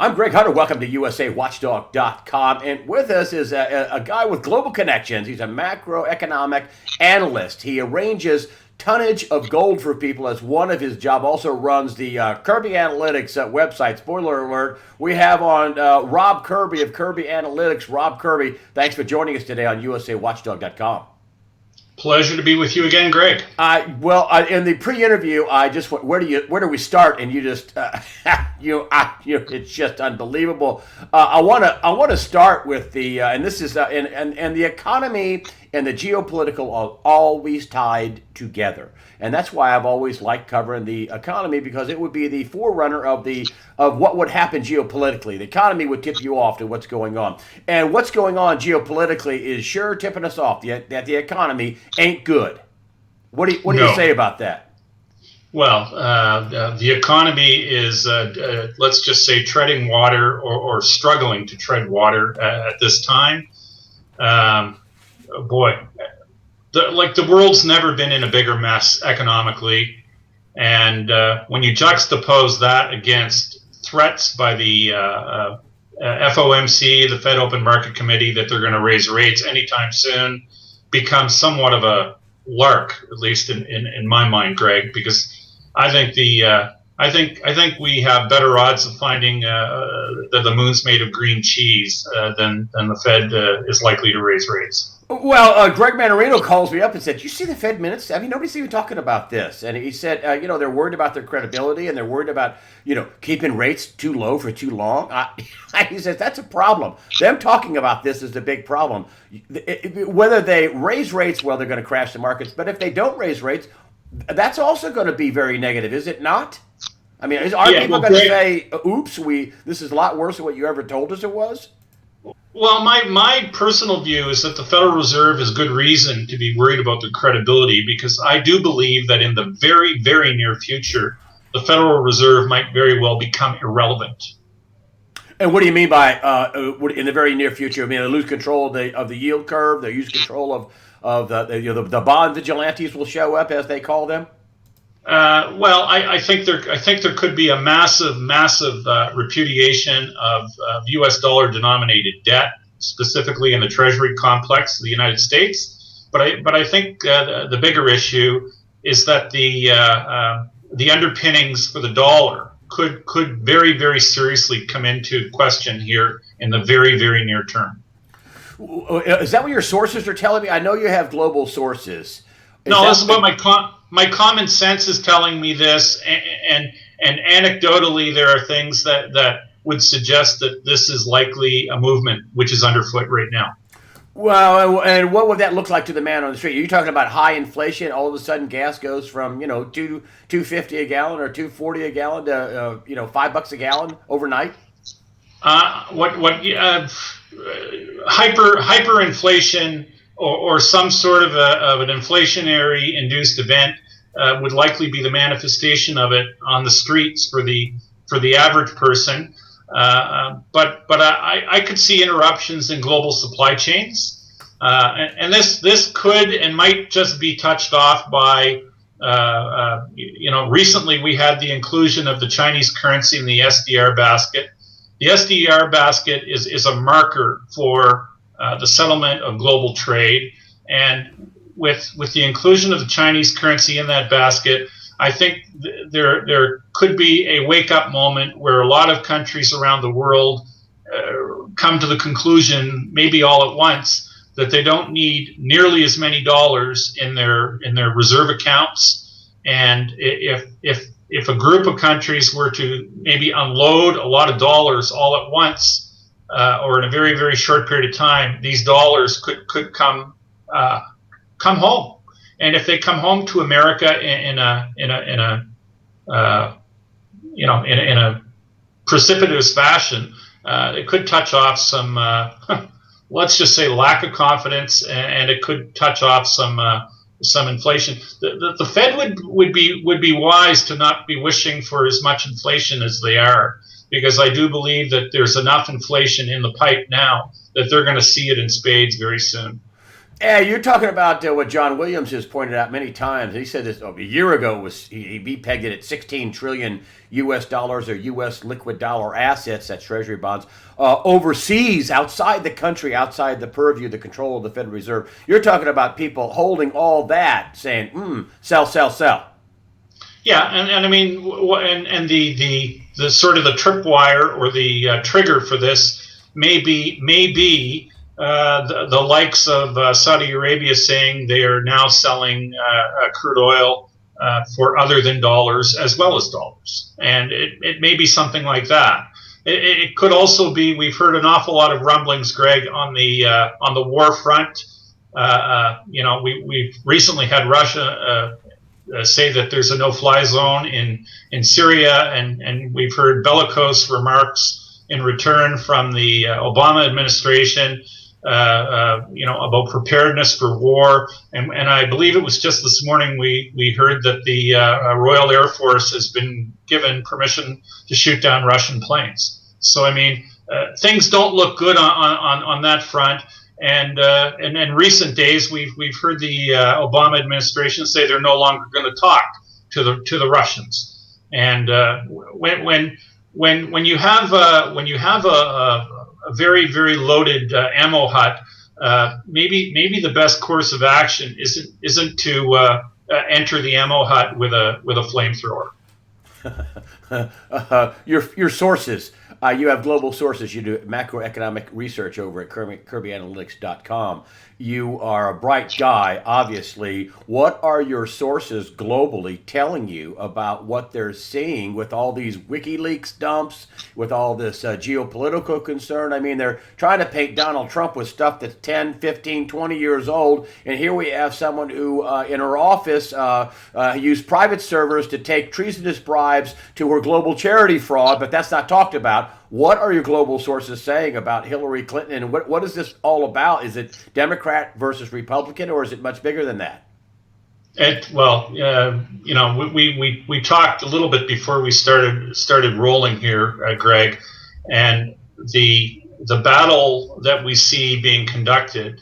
I'm Greg Hunter. Welcome to USAWatchdog.com. And with us is a guy with global connections. He's a macroeconomic analyst. He arranges tonnage of gold for people as one of his job. Also runs the Kirby Analytics website. Spoiler alert, we have on Rob Kirby of Kirby Analytics. Rob Kirby, thanks for joining us today on USAWatchdog.com. Pleasure to be with you again, Greg. In the pre-interview, I just went, where do we start? And you just, it's just unbelievable. I want to start with the, and this is, and the economy and the geopolitical are always tied together, and that's why I've always liked covering the economy, because it would be the forerunner of what would happen geopolitically. The economy would tip you off to what's going on, and what's going on geopolitically is sure tipping us off that the economy ain't good. What do you say about that? Well, the economy is, let's just say, treading water or struggling to tread water at this time. The world's never been in a bigger mess economically, and when you juxtapose that against threats by the FOMC, the Fed Open Market Committee, that they're going to raise rates anytime soon, becomes somewhat of a lark, at least in my mind, Greg, because I think I think we have better odds of finding that the moon's made of green cheese than the Fed is likely to raise rates. Well, Greg Manarino calls me up and said, "You see the Fed minutes? I mean, nobody's even talking about this." And he said, they're worried about their credibility, and they're worried about, keeping rates too low for too long. He says that's a problem. Them talking about this is the big problem. Whether they raise rates, well, they're going to crash the markets. But if they don't raise rates, that's also going to be very negative, is it not? I mean, are people going to say, "Oops, this is a lot worse than what you ever told us it was"? Well, my personal view is that the Federal Reserve has good reason to be worried about their credibility, because I do believe that in the very, very near future, the Federal Reserve might very well become irrelevant. And what do you mean by in the very near future? I mean, they lose control of the yield curve. They use control of the bond vigilantes will show up, as they call them. I think there could be a massive repudiation of U.S. dollar denominated debt, specifically in the Treasury complex of the United States. But I think the bigger issue is that the underpinnings for the dollar could very, very seriously come into question here in the very, very near term. Is that what your sources are telling me? I know you have global sources. This is what my common sense is telling me this, and anecdotally there are things that would suggest that this is likely a movement which is underfoot right now. Well, and what would that look like to the man on the street? Are you talking about high inflation? All of a sudden, gas goes from $2.50 a gallon or $2.40 a gallon to $5 a gallon overnight? Hyperinflation or some sort of an inflationary induced event would likely be the manifestation of it on the streets for the average person. But I could see interruptions in global supply chains, and this could and might just be touched off by recently we had the inclusion of the Chinese currency in the SDR basket. The SDR basket is a marker for the settlement of global trade, and with the inclusion of the Chinese currency in that basket, I think there could be a wake-up moment where a lot of countries around the world come to the conclusion, maybe all at once, that they don't need nearly as many dollars in their reserve accounts, and if a group of countries were to maybe unload a lot of dollars all at once, or in a very, very short period of time, these dollars could come home. And if they come home to America in a precipitous fashion, it could touch off some, let's just say, lack of confidence, and it could touch off some inflation. The Fed would be wise to not be wishing for as much inflation as they are, because I do believe that there's enough inflation in the pipe now that they're going to see it in spades very soon. Yeah, you're talking about what John Williams has pointed out many times. He said this a year ago. Was he pegged it at 16 trillion U.S. dollars or U.S. liquid dollar assets, that's Treasury bonds, overseas, outside the country, outside the purview, the control of the Federal Reserve. You're talking about people holding all that, saying, sell, sell, sell. Yeah, and I mean, and the sort of the tripwire or the trigger for this may be the likes of Saudi Arabia saying they are now selling crude oil for other than dollars as well as dollars, and it may be something like that. It could also be, we've heard an awful lot of rumblings, Greg, on the war front. We've recently had Russia say that there's a no-fly zone in Syria, and we've heard bellicose remarks in return from the Obama administration, about preparedness for war. And I believe it was just this morning we heard that the Royal Air Force has been given permission to shoot down Russian planes. So I mean, things don't look good on that front. And in recent days, we've heard the Obama administration say they're no longer going to talk to the Russians. And when you have a very, very loaded ammo hut, maybe the best course of action isn't to enter the ammo hut with a flamethrower. Your sources. You have global sources. You do macroeconomic research over at Kirby-2016.com. You are a bright guy, obviously. What are your sources globally telling you about what they're seeing with all these WikiLeaks dumps, with all this geopolitical concern? I mean, they're trying to paint Donald Trump with stuff that's 10, 15, 20 years old. And here we have someone who, in her office, used private servers to take treasonous bribes to her global charity fraud, but that's not talked about. What are your global sources saying about Hillary Clinton, and what is this all about? Is it Democrat versus Republican, or is it much bigger than that? We talked a little bit before we started rolling here, Greg, and the battle that we see being conducted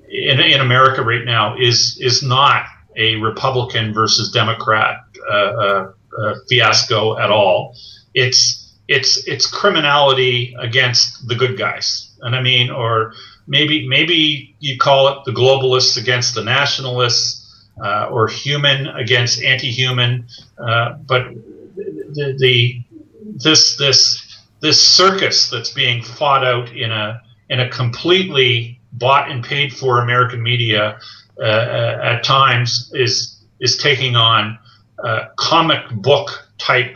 in America right now is not a Republican versus Democrat fiasco at all. It's criminality against the good guys, and I mean, or maybe you call it the globalists against the nationalists, or human against anti-human. But this circus that's being fought out in a completely bought and paid for American media at times is taking on comic book type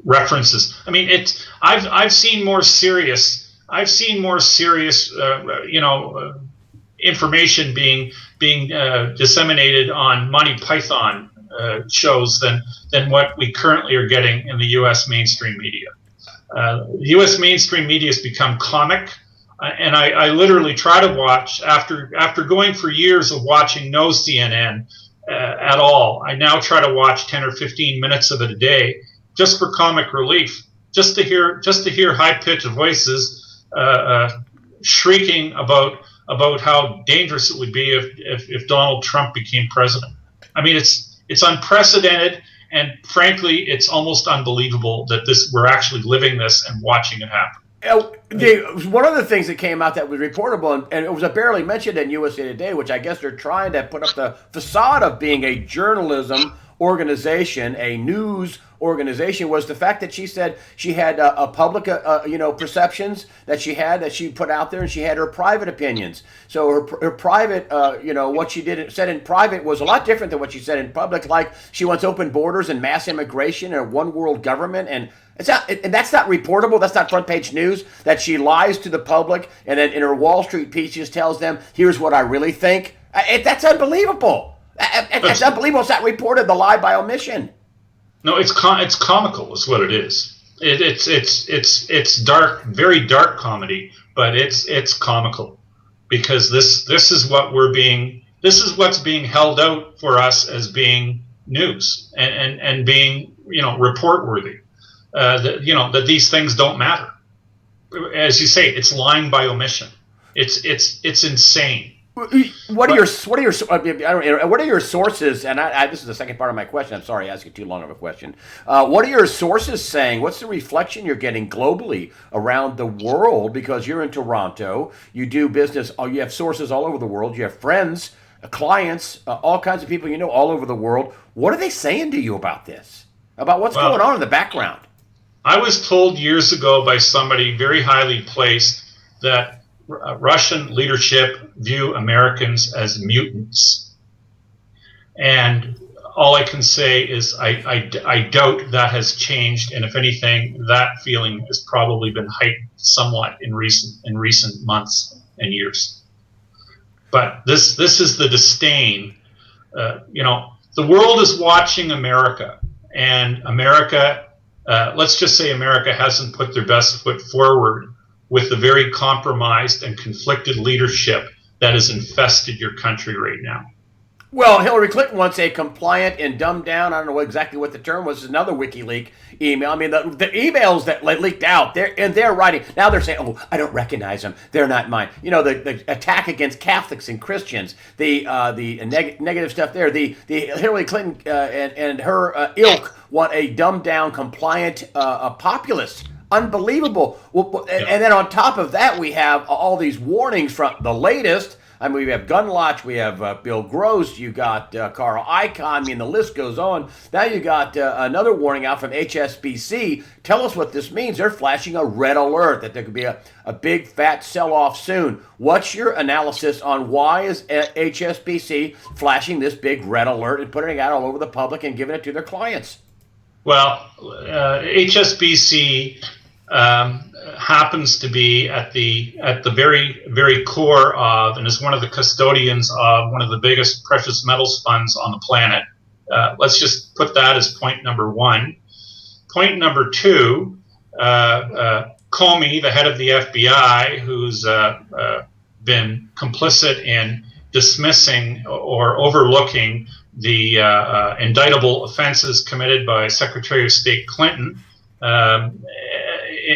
references. I mean, I've seen more serious information being disseminated on Monty Python shows than what we currently are getting in the U.S. mainstream media. The U.S. mainstream media has become comic, and I literally try to watch after going for years of watching no CNN at all. I now try to watch 10 or 15 minutes of it a day, just for comic relief, just to hear high-pitched voices shrieking about how dangerous it would be if Donald Trump became president. I mean, it's unprecedented, and frankly, it's almost unbelievable that we're actually living this and watching it happen. One of the things that came out that was reportable, and it was barely mentioned in USA Today, which I guess they're trying to put up the facade of being a journalism organization, a news organization, was the fact that she said she had a public, perceptions that she put out there, and she had her private opinions. So her private, what she said in private was a lot different than what she said in public. Like she wants open borders and mass immigration and a one world government, and that's not reportable. That's not front page news. That she lies to the public, and then in her Wall Street piece, she just tells them, "Here's what I really think." That's unbelievable. It's unbelievable. It's not reported. The lie by omission. No, it's comical, is what it is. It's dark, very dark comedy, but it's comical because this is what's being held out for us as being news and being report worthy. That these things don't matter. As you say, it's lying by omission. It's insane. What are But your sources? And this is the second part of my question. I'm sorry, asking too long of a question. What are your sources saying? What's the reflection you're getting globally around the world? Because you're in Toronto, you do business. You have sources all over the world. You have friends, clients, all kinds of people you know all over the world. What are they saying to you about this? About what's going on in the background? I was told years ago by somebody very highly placed that Russian leadership view Americans as mutants. And all I can say is I doubt that has changed. And if anything, that feeling has probably been heightened somewhat in recent months and years. But this is the disdain. The world is watching America, and America, let's just say America hasn't put their best foot forward with the very compromised and conflicted leadership that has infested your country right now. Well, Hillary Clinton wants a compliant and dumbed down. I don't know exactly what the term was. Another WikiLeaks email. I mean, the emails that leaked out. They're writing now. They're saying, "Oh, I don't recognize them. They're not mine." You know, the attack against Catholics and Christians. The negative stuff there. The Hillary Clinton and her ilk want a dumbed down, compliant, populist. Unbelievable. And then on top of that, we have all these warnings from the latest. I mean, we have Gunloch, we have Bill Gross, you got Carl Icahn. I mean, the list goes on. Now you got another warning out from HSBC. Tell us what this means. They're flashing a red alert that there could be a big fat sell-off soon. What's your analysis on why is HSBC flashing this big red alert and putting it out all over the public and giving it to their clients? Well, HSBC happens to be at the very, very core of, and is one of the custodians of one of the biggest precious metals funds on the planet. Let's just put that as point number one. Point number two, Comey, the head of the FBI, who's been complicit in dismissing or overlooking the indictable offenses committed by Secretary of State Clinton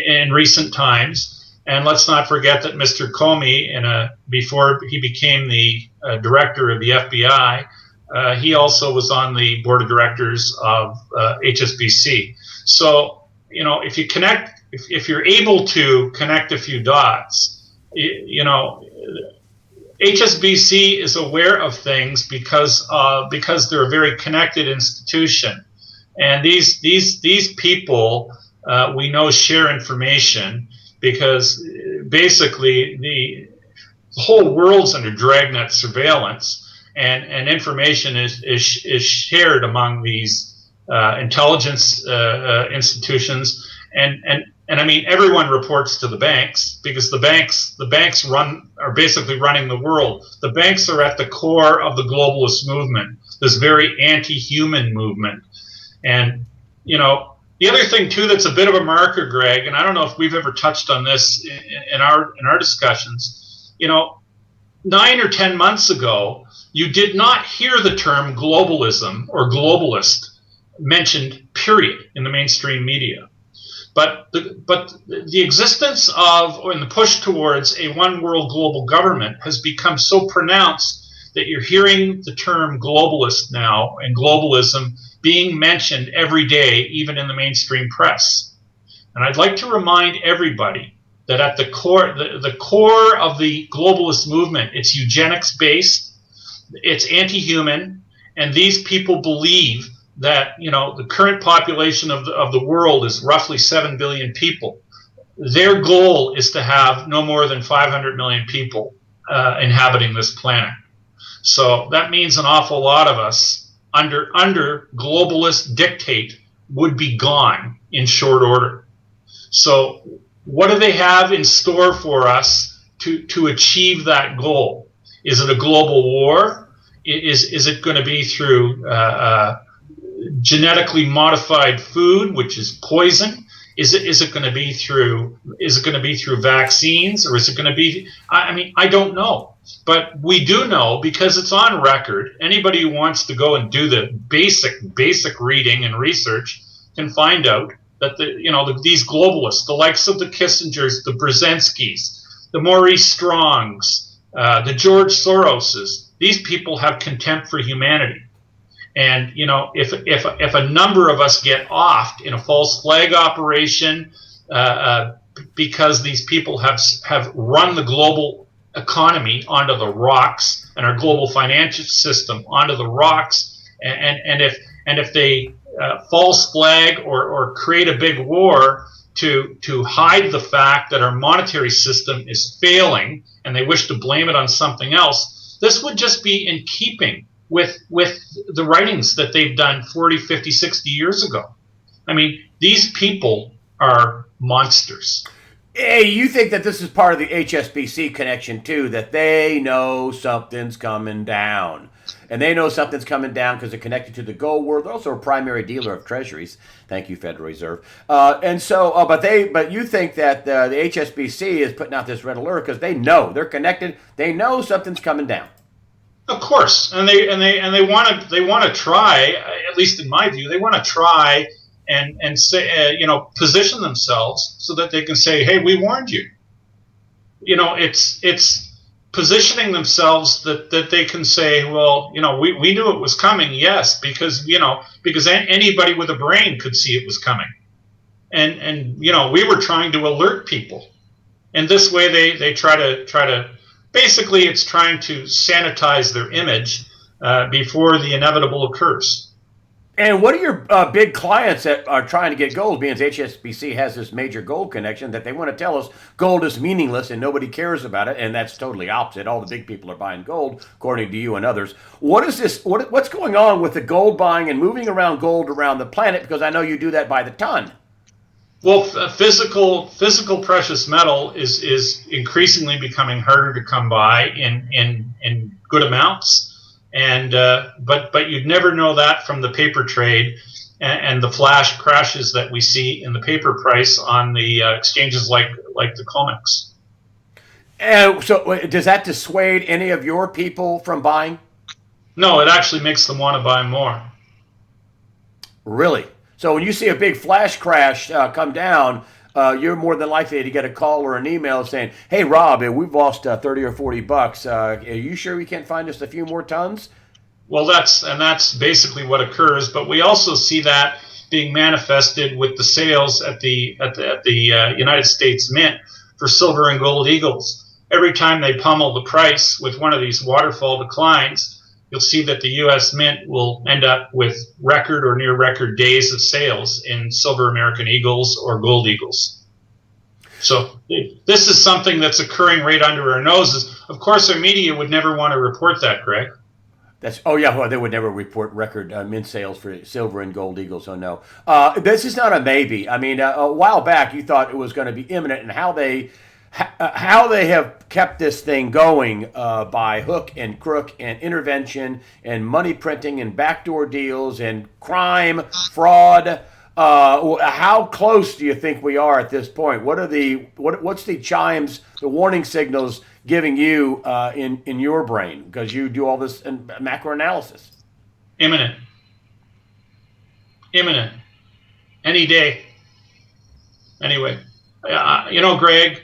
in recent times. And let's not forget that Mr. Comey, before he became the director of the FBI, he also was on the board of directors of HSBC. So, if you connect, if you're able to connect a few dots, HSBC is aware of things because they're a very connected institution, and these people we know share information because basically the whole world's under dragnet surveillance, and information is shared among these intelligence institutions, and I mean, everyone reports to the banks because the banks are basically running the world. The banks are at the core of the globalist movement, this very anti-human movement. And the other thing too that's a bit of a marker, Greg, and I don't know if we've ever touched on this in our discussions. 9 or 10 months ago, you did not hear the term globalism or globalist mentioned, period, in the mainstream media. But the existence of, and the push towards a one world global government has become so pronounced that you're hearing the term globalist now and globalism being mentioned every day, even in the mainstream press. And I'd like to remind everybody that at the core of the globalist movement, it's eugenics based, it's anti-human, and these people believe that the current population of the world is roughly 7 billion people. Their goal is to have no more than 500 million people inhabiting this planet. So that means an awful lot of us under globalist dictate would be gone in short order. So what do they have in store for us to achieve that goal? Is it a global war? Is it going to be through genetically modified food, which is poison? Is it going to be through vaccines, or is it going to be? I don't know, but we do know because it's on record. Anybody who wants to go and do the basic reading and research can find out that these globalists, the likes of the Kissingers, the Brzezinskis, the Maurice Strongs, the George Soroses. These people have contempt for humanity. And, you know, if a number of us get offed in a false flag operation because these people have run the global economy onto the rocks and our global financial system onto the rocks, and if they false flag or create a big war to hide the fact that our monetary system is failing and they wish to blame it on something else, this would just be in keeping with the writings that they've done 40, 50, 60 years ago. I mean, these people are monsters. Hey, you think that this is part of the HSBC connection too, that they know something's coming down. And they know something's coming down because they're connected to the gold world. They're also a primary dealer of treasuries. Thank you, Federal Reserve. But you think that the HSBC is putting out this red alert because they know they're connected. They know something's coming down. Of course, and they want to try, at least in my view, they want to try and say, position themselves so that they can say, hey, we warned you. You know, it's positioning themselves that they can say, well, we knew it was coming, yes, because anybody with a brain could see it was coming, and we were trying to alert people, and this way they try to basically it's trying to sanitize their image before the inevitable occurs. And what are your big clients that are trying to get gold? Because HSBC has this major gold connection that they want to tell us gold is meaningless and nobody cares about it, and that's totally opposite. All the big people are buying gold, according to you and others. What is this? What's going on with the gold buying and moving around gold around the planet? Because I know you do that by the ton. Well, physical precious metal is increasingly becoming harder to come by in good amounts. And but you'd never know that from the paper trade and the flash crashes that we see in the paper price on the exchanges like the COMEX. So does that dissuade any of your people from buying? No, it actually makes them want to buy more. Really? So when you see a big flash crash come down, you're more than likely to get a call or an email saying, "Hey, Rob, we've lost 30 or 40 bucks. Are you sure we can't find just a few more tons?" Well, that's basically what occurs. But we also see that being manifested with the sales at the United States Mint for silver and gold eagles. Every time they pummel the price with one of these waterfall declines, you'll see that the U.S. Mint will end up with record or near record days of sales in silver American Eagles or gold Eagles. So this is something that's occurring right under our noses. Of course, our media would never want to report that, Greg. Well, they would never report record mint sales for silver and gold Eagles. So no, this is not a maybe. I mean, a while back you thought it was going to be imminent, and how they have kept this thing going by hook and crook and intervention and money printing and backdoor deals and crime, fraud. How close do you think we are at this point? What's the chimes, the warning signals giving you in your brain, because you do all this in macro analysis? Imminent. Any day. Anyway, Greg,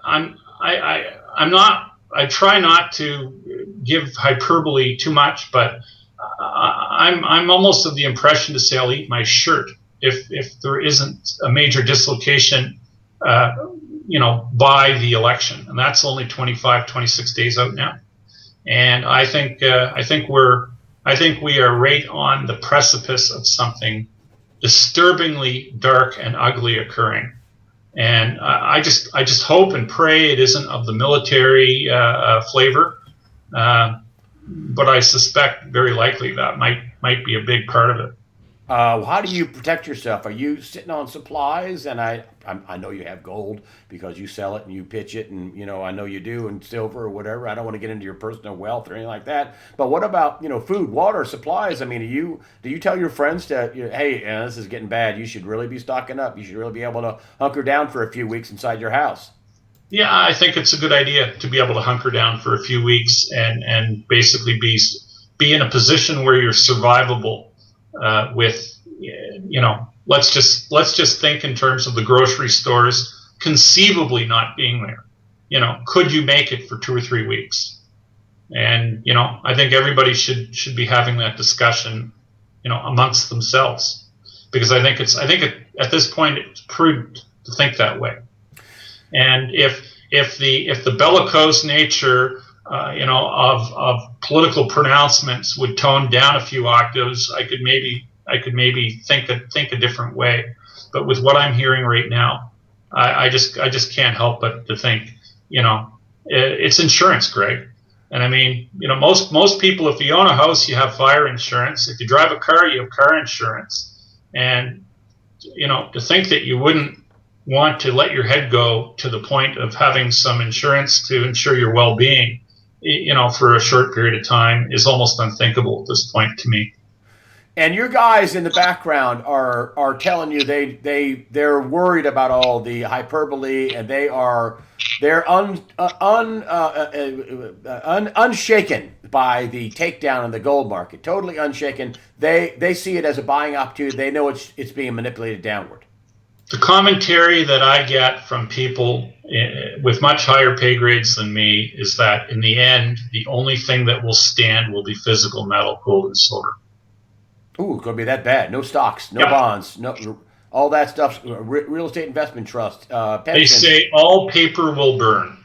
I try not to give hyperbole too much, but I'm almost of the impression to say I'll eat my shirt if there isn't a major dislocation, by the election, and that's only 25, 26 days out now. And I think we are right on the precipice of something disturbingly dark and ugly occurring. And I just hope and pray it isn't of the military flavor, but I suspect very likely that might be a big part of it. How do you protect yourself? Are you sitting on supplies? And I know you have gold because you sell it and you pitch it, and I know you do, and silver or whatever. I don't want to get into your personal wealth or anything like that. But what about food, water, supplies? I mean, do you tell your friends to hey, this is getting bad. You should really be stocking up. You should really be able to hunker down for a few weeks inside your house. Yeah, I think it's a good idea to be able to hunker down for a few weeks and basically be in a position where you're survivable. Let's just think in terms of the grocery stores conceivably not being there. could you make it for 2 or 3 weeks? And I think everybody should be having that discussion, amongst themselves, because I think at this point it's prudent to think that way. And if the bellicose nature, of political pronouncements would tone down a few octaves, I could maybe think a different way. But with what I'm hearing right now, I just can't help but to think, it's insurance, Greg. And I mean, most people, if you own a house, you have fire insurance. If you drive a car, you have car insurance. And, to think that you wouldn't want to let your head go to the point of having some insurance to ensure your well-being, for a short period of time is almost unthinkable at this point to me. And your guys in the background are telling you they're worried about all the hyperbole, and they're unshaken by the takedown in the gold market. Totally unshaken. They see it as a buying opportunity. They know it's being manipulated downward. The commentary that I get from people with much higher pay grades than me is that in the end, the only thing that will stand will be physical metal, gold and silver. Ooh, it's going to be that bad. No stocks, no bonds, no all that stuff. Real estate investment trust, pensions. They say all paper will burn.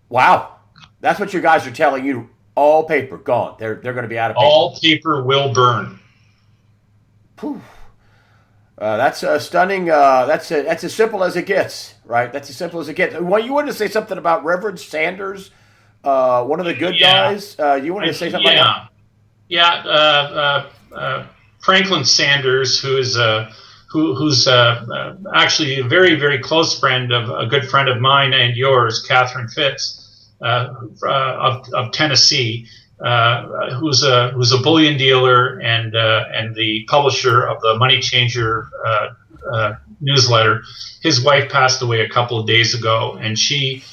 Wow, that's what your guys are telling you. All paper gone. They're going to be out of paper. All paper will burn. Whew. That's stunning. That's as simple as it gets, right? That's as simple as it gets. Well, you wanted to say something about Reverend Sanders, one of the good guys. You wanted to say something like that? Yeah, Franklin Sanders, who's actually a very, very close friend of a good friend of mine and yours, Catherine Fitz, of Tennessee, who's a bullion dealer and the publisher of the Money Changer newsletter. His wife passed away a couple of days ago, and she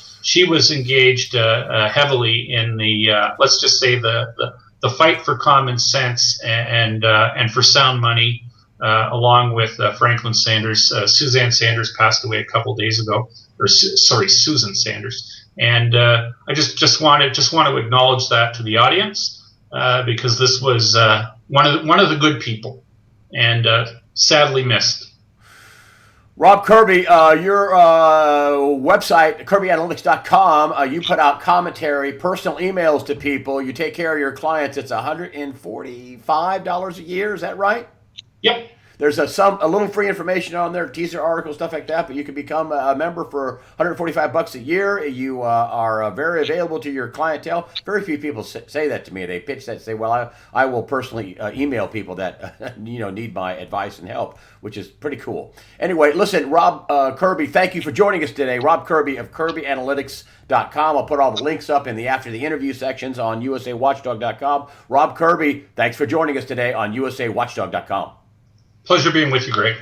was engaged heavily in the let's just say the fight for common sense and for sound money, along with Franklin Sanders. Suzanne Sanders passed away a couple of days ago, Susan Sanders. And I just want to acknowledge that to the audience, because this was one of the good people, and sadly missed. Rob Kirby, your website, Kirby-2016.com, you put out commentary, personal emails to people. You take care of your clients. It's $145 a year. Is that right? Yep. There's a little free information on there, teaser articles, stuff like that. But you can become a member for $145 a year. You are very available to your clientele. Very few people say that to me. They pitch that, say, "Well, I will personally email people that need my advice and help," which is pretty cool. Anyway, listen, Rob Kirby, thank you for joining us today. Rob Kirby of Kirby-2016.com. I'll put all the links up in the after the interview sections on USAWatchdog.com. Rob Kirby, thanks for joining us today on USAWatchdog.com. Pleasure being with you, Greg.